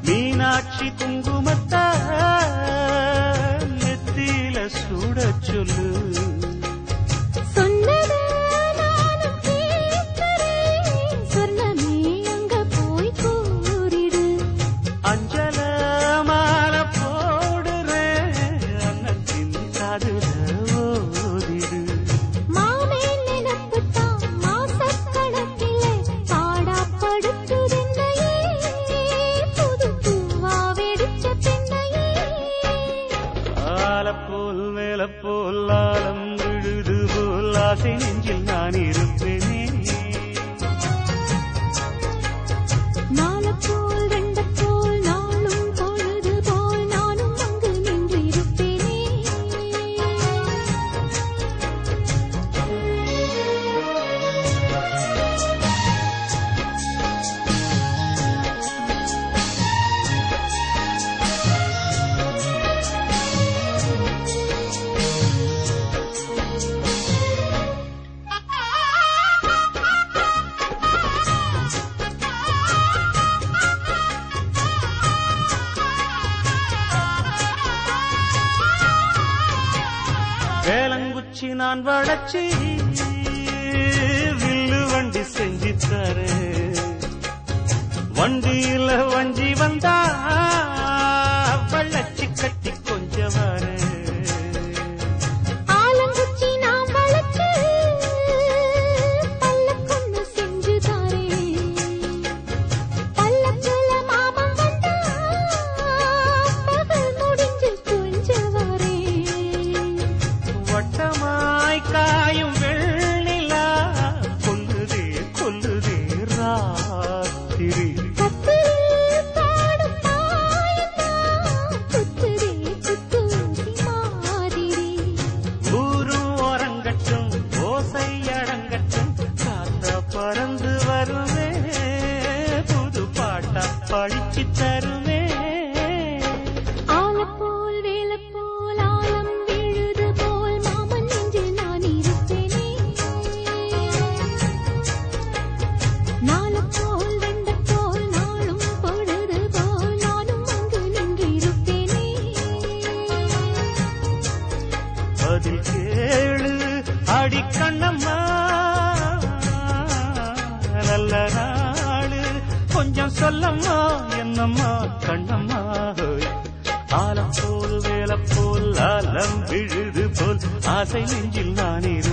மீனாட்சி குங்குமத்த நெத்தியில சூட சொல்லு. சொன்னத நானும் கேட்கிறேன், சொர்ணமே அங்க போய் கூறிடு. அஞ்சல மாலை போடுறேன், அன்னத்தின் காதுல ஓதிடு. மாமே நினப்புத்தான் மாசக்கணக்கிலே பாடாப்படுத்துதென்னையே, புது பூவா வெடிச்ச பெண்ணையே. ஆலப்போல் மேலப்போல் ஆலம் விழுது போல் ஆசை நெஞ்சில் நான் இருப்பேனே. நாளப்போல் ரெண்டப்போல் நாளும் பொழுது போல் நானும் அங்கு நின்று இருப்பேனே. வேலங்குச்சி நான் வளச்சி வில்லு வண்டி செஞ்சு தரேன். வண்டியில வஞ்சி வந்தா வள்ளச்சி கட்டி கொஞ்சம் வரேன். ஆலங்குச்சி நான் வளச்சு பல்லக்கொன்னு செஞ்சு தாரேன். பல்லக்குல மாமன் வந்தா பகல் முடிஞ்சு கொஞ்சம் வரேன். வட்டமாய் காயும் வெள்ளிலா கொல்லுதே கொல்லுதே ராத்திரி. கத்திரில் பாடும் தாயந்தான் குத்துதே குத்தூசி மாதிரி. ஊரும் ஓரங்கட்டும் ஓசை அடங்கட்டும் காத்த பறந்து வருவே, புது பாட்டா படிச்சு தருவே. ஆலப்போல் வேலப்போல் ஆலம் விழுது போல் மாமன் நெஞ்சில் நான் இருப்பேனே. நாளப்போல் ரெண்டப்போல் நாளும் பொழுது போல் நானும் அங்கு நின்று இருப்பேனே. பதில் கேளு அடிக்கண்ணம்மா, நல்ல நாளு கொஞ்சம் சொல்லம்மா என்னம்மா கண்ணம்மா. ஆலம் போல் வேலப்போல் ஆலம் விழுது போல் ஆசை நெஞ்சில் நான் இரு